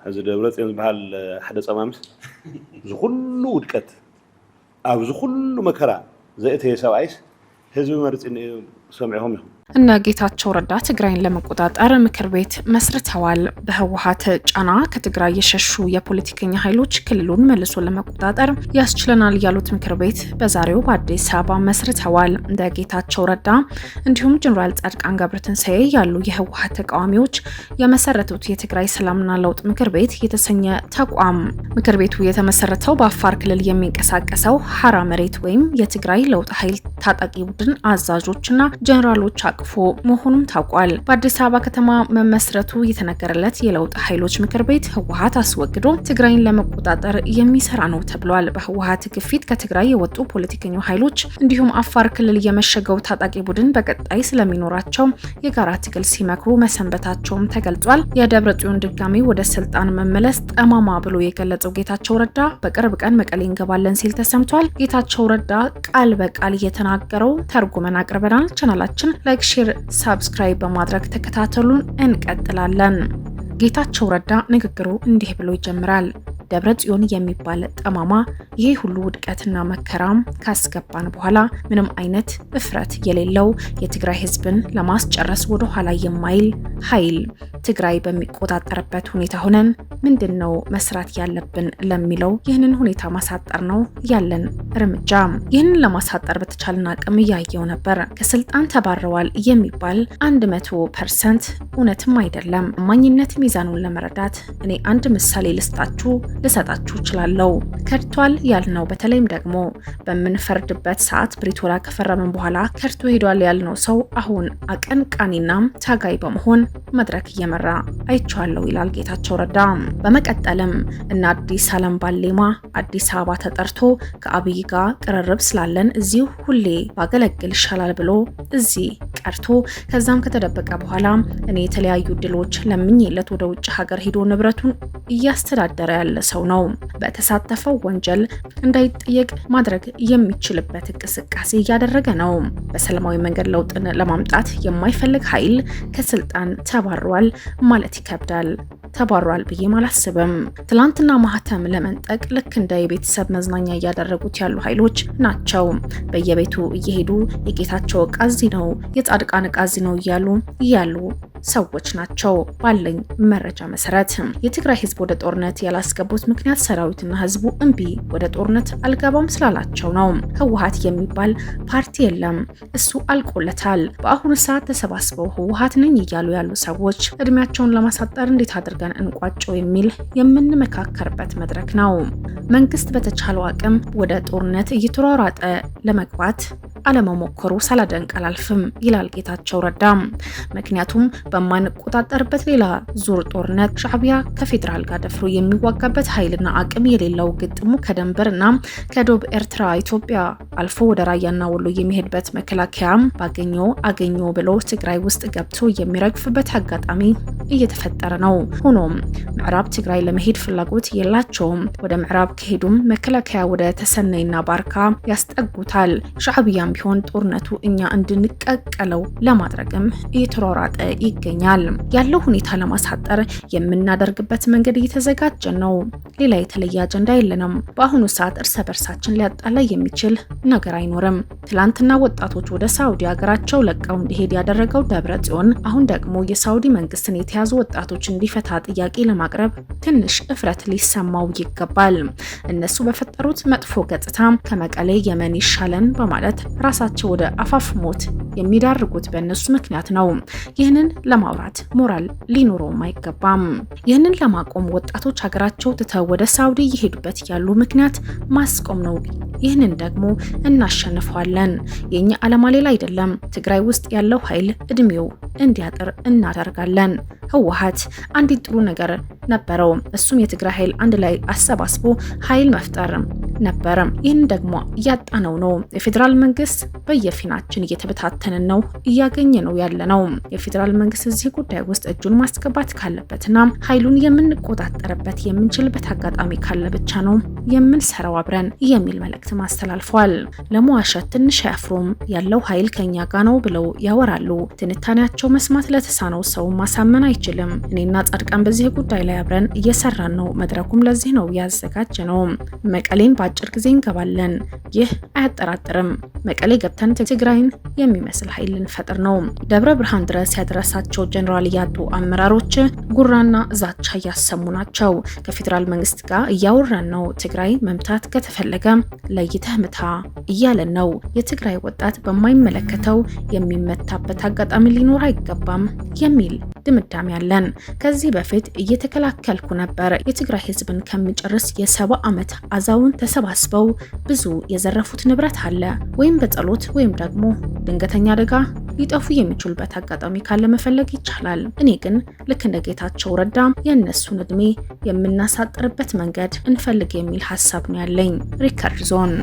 هذا دبرت ينبهال حدا صمامس زخلو ودكت أو زخلو مكرا زي إتهي سوايس هذا مرت إن سمعهم يهم እና ጌታቸው ረዳ ትግራይን ለመቆጣጠር ምክር ቤት መስርተዋል። በህወሓት ጫና ከትግራይ የሸሹ የፖለቲከኛ ኃይሎች ክልሉን መልሶ ለመቆጣጠር ያስችለናል ያሉት ምክር ቤት በዛሬው በአዲስ አበባ መስርተዋል። እንደ ጌታቸው ረዳ እንዲሁም ጀነራል ጻድቃን ገብረትንሳኤ ያሉ የህወሓት ተቃዋሚዎች የመሰረቱት የትግራይ ሰላምና ለውጥ ምክር ቤት የተሰኘ ተቋም ምክር ቤቱ የተመሰረተው በአፋር ክልል የሚንቀሳቀሰው ሐራ መሬት ወይም የትግራይ ለውጥ ኃይል ታጣቂ ቡድን አዛዦችና ጀነራሎች አቅፎ መሆኑም ታውቋል። በአዲስ አበባ ከተማ መመስረቱ የተነገረለት የለውጥ ኃይሎች ምክር ቤት ህወሓት አስወግዶ ትግራይን ለመቆጣጠር የሚሰራ ነው ተብሏል። በህወሓት ግፊት ከትግራይ የወጡ ፖለቲከኛ ኃይሎች እንዲሁም አፋር ክልል የመሸገው ታጣቂ ቡድን በቀጣይ ስለሚኖራቸው የጋራ ትግል ሲመክሩ መሰንበታቸውም ተገልጿል። የደብረጽዮን ድጋሚ ወደ ስልጣን መመለስ ጠማማ ብሎ የገለጸው ጌታቸው ረዳ በቅርብ ቀን መቀሌ እንገባለን ሲል ተሰምቷል። ጌታቸው ረዳ ቃል በቃል እየተናገረው ተርጉመን አቅርበናል። ቻናላችን ላይክ፣ ሼር፣ ሰብስክራይብ በማድረግ ተከታተሉን። እንቀጥላለን። ጌታቸው ረዳ ንግግሩ እንዲህ ብሎ ይጀምራል። ደብረጽዮን የሚባል ጠማማ ይሄ ሁሉ ውድቀትና መከራም ካስገባን በኋላ ምንም አይነት እፍረት የሌለው የትግራይ ህዝብን ለማስጨረስ ወደ ኋላ የማይል ኃይል ትግራይ በሚቆጣጠርበት ሁኔታ ሆነን ምንድነው መስራት ያለብን ለሚለው ይህንን ሁኔታ ማሳጠር ነው ያለን እርምጃ። ይህንን ለማሳጠር በተቻለን አቅም እያየው ነበር። ከስልጣን ተባረዋል የሚባል 100% እውነትም አይደለም። ማኝነት ሚዛኑን ለመረዳት እኔ አንድ ምሳሌ ልሰጣችሁ እችላለሁ። ከድቷል ያልነው በተለይም ደግሞ በምንፈርድበት ሰዓት ፕሪቶሪያ ከፈረመን በኋላ ከድቶ ሄዷል ያልነው ሰው አሁን አቀንቃኒና ታጋይ በመሆን መድረክ እየመራ አይቻለሁ ይላል ጌታቸው ረዳ። በመቀጠልም እና አዲስ ዓለም ባሌማ አዲስ አበባ ተጠርቶ ከአብይ ጋር ቅርርብ ስላለን እዚሁ ሁሌ ባገለግል ይሻላል ብሎ እዚህ ቀርቶ ከዛም ከተደበቀ በኋላ እኔ የተለያዩ ድሎች ለምኝለት ወደ ውጭ ሀገር ሄዶ ንብረቱን እያስተዳደረ ያለ ሰው ነው። በተሳተፈው ወንጀል እንዳይጠየቅ ማድረግ የሚችልበት እንቅስቃሴ እያደረገ ነው። በሰላማዊ መንገድ ለውጥን ለማምጣት የማይፈልግ ኃይል ከስልጣን ተባሯል ማለት ይከብዳል። ተባሯል ብዬ አላስብም። ትላንትና ማህተም ለመንጠቅ ልክ እንደ የቤተሰብ መዝናኛ እያደረጉት ያሉ ኃይሎች ናቸው። በየቤቱ እየሄዱ የጌታቸው ቃዚ ነው የጻድቃን ቃዚ ነው እያሉ ሰዎች ናቸው። ባለኝ መረጃ መሰረት የትግራይ ህዝብ ወደ ጦርነት ያላስገቡት ምክንያት ሰራዊትና ህዝቡ እምቢ ወደ ጦርነት አልገባም ስላላቸው ነው። ህወሓት የሚባል ፓርቲ የለም፣ እሱ አልቆለታል። በአሁኑ ሰዓት ተሰባስበው ህወሓት ነኝ እያሉ ያሉ ሰዎች እድሜያቸውን ለማሳጠር እንዴት አድርገን እንቋጨው የሚል የምንመካከርበት መድረክ ነው። መንግስት በተቻለው አቅም ወደ ጦርነት እየተሯሯጠ ለመግባት አለመሞከሩ ሳላደንቅ አላልፍም ይላል ጌታቸው ረዳ። ምክንያቱም በማንቆጣጠርበት ሌላ ዙር ጦርነት ሻዕቢያ ከፌደራል ጋር ደፍሮ የሚዋጋበት ኃይልና አቅም የሌለው ግጥሙ ከደንበርና ከደቡብ ኤርትራ ኢትዮጵያ አልፎ ወደ ራያና ወሎ የሚሄድበት መከላከያ አገኘው ብሎ ትግራይ ውስጥ ገብቶ የሚረግፍበት አጋጣሚ እየተፈጠረ ነው። ሆኖም ምዕራብ ትግራይ ለመሄድ ፍላጎት የላቸውም። ወደ ምዕራብ ከሄዱም መከላከያ ወደ ተሰነይና ባርካ ያስጠጉታል። ሻዕቢያም ቢሆን ጦርነቱ እኛ እንድንቀቀለው ለማድረግም እየተሯሯጠ ይገኛል። ያለው ሁኔታ ለማሳጠር የምናደርግበት መንገድ እየተዘጋጀ ነው። ሌላ የተለየ አጀንዳ የለንም። በአሁኑ ሰዓት እርስ በርሳችን ሊያጣላ የሚችል ነገር አይኖርም። ትላንትና ወጣቶች ወደ ሳውዲ ሀገራቸው ለቀው እንዲሄድ ያደረገው ደብረጽዮን አሁን ደግሞ የሳውዲ መንግስትን የተያዙ ወጣቶች እንዲፈታ ጥያቄ ለማቅረብ ትንሽ እፍረት ሊሰማው ይገባል። እነሱ በፈጠሩት መጥፎ ገጽታ ከመቀሌ የመን ይሻለን በማለት ራሳቸው ወደ አፋፍ ሞት የሚዳርጉት በእነሱ ምክንያት ነው። ይህንን ለማውራት ሞራል ሊኖረውም አይገባም። ይህንን ለማቆም ወጣቶች ሀገራቸው ትተው ወደ ሳውዲ እየሄዱበት ያሉ ምክንያት ማስቆም ነው። ይህንን ደግሞ እናሸንፈዋለን። የኛ ዓላማ ሌላ አይደለም። ትግራይ ውስጥ ያለው ኃይል እድሜው እንዲያጥር እናደርጋለን። ህወሓት አንዲት ጥሩ ነገር ነበረው። እሱም የትግራይ ኃይል አንድ ላይ አሰባስቦ ኃይል መፍጠር። ነበር። ይህን ደግሞ እያጣነው ነው። የፌዴራል መንግስት በየፊናችን እየተበታተንን ነው፣ እያገኘ ነው ያለ ነው። የፌዴራል መንግስት እዚህ ጉዳይ ውስጥ እጁን ማስገባት ካለበትና ኃይሉን የምንቆጣጠርበት የምንችልበት አጋጣሚ ካለ ብቻ ነው የምንሰራው አብረን የሚል መልእክት አስተላልፏል። ለመዋሸት ትንሽ አያፍሩም። ያለው ኃይል ከኛ ጋር ነው ብለው ያወራሉ። ትንታኔያቸው መስማት ለተሳነው ሰው ማሳመን አይችልም። እኔና ጻድቃን በዚህ ጉዳይ ላይ አብረን እየሰራን ነው። መድረኩም ለዚህ ነው ያዘጋጀ ነው። መቀሌን በአጭር ጊዜ እንገባለን። ይህ አያጠራጥርም። መቀሌ ገብተን ትግራይን የሚመስል ኃይል ልንፈጥር ነው። ደብረ ብርሃን ድረስ ያደረሳቸው ጀነራል ያጡ አመራሮች ጉራና ዛቻ እያሰሙ ናቸው። ከፌዴራል መንግስት ጋር እያወራን ነው። ትግራይ መምታት ከተፈለገ ለይተህ ምታ እያለን ነው። የትግራይ ወጣት በማይመለከተው የሚመታበት አጋጣሚ ሊኖር አይገባም የሚል ድምዳሜ አለን። ከዚህ በፊት እየተከላከልኩ ነበር። የትግራይ ህዝብን ከሚጨርስ የ70 ዓመት አዛውንት ተሰባስበው ብዙ የዘረፉት ንብረት አለ። ወይም በጸሎት ወይም ደግሞ ድንገተኛ አደጋ ሊጠፉ የሚችሉበት አጋጣሚ ካለ መፈለግ ይቻላል። እኔ ግን ልክ እንደ ጌታቸው ረዳ የእነሱን እድሜ የምናሳጥርበት መንገድ እንፈልግ የሚል ሀሳብ ነው ያለኝ። ሪከርድ ዞን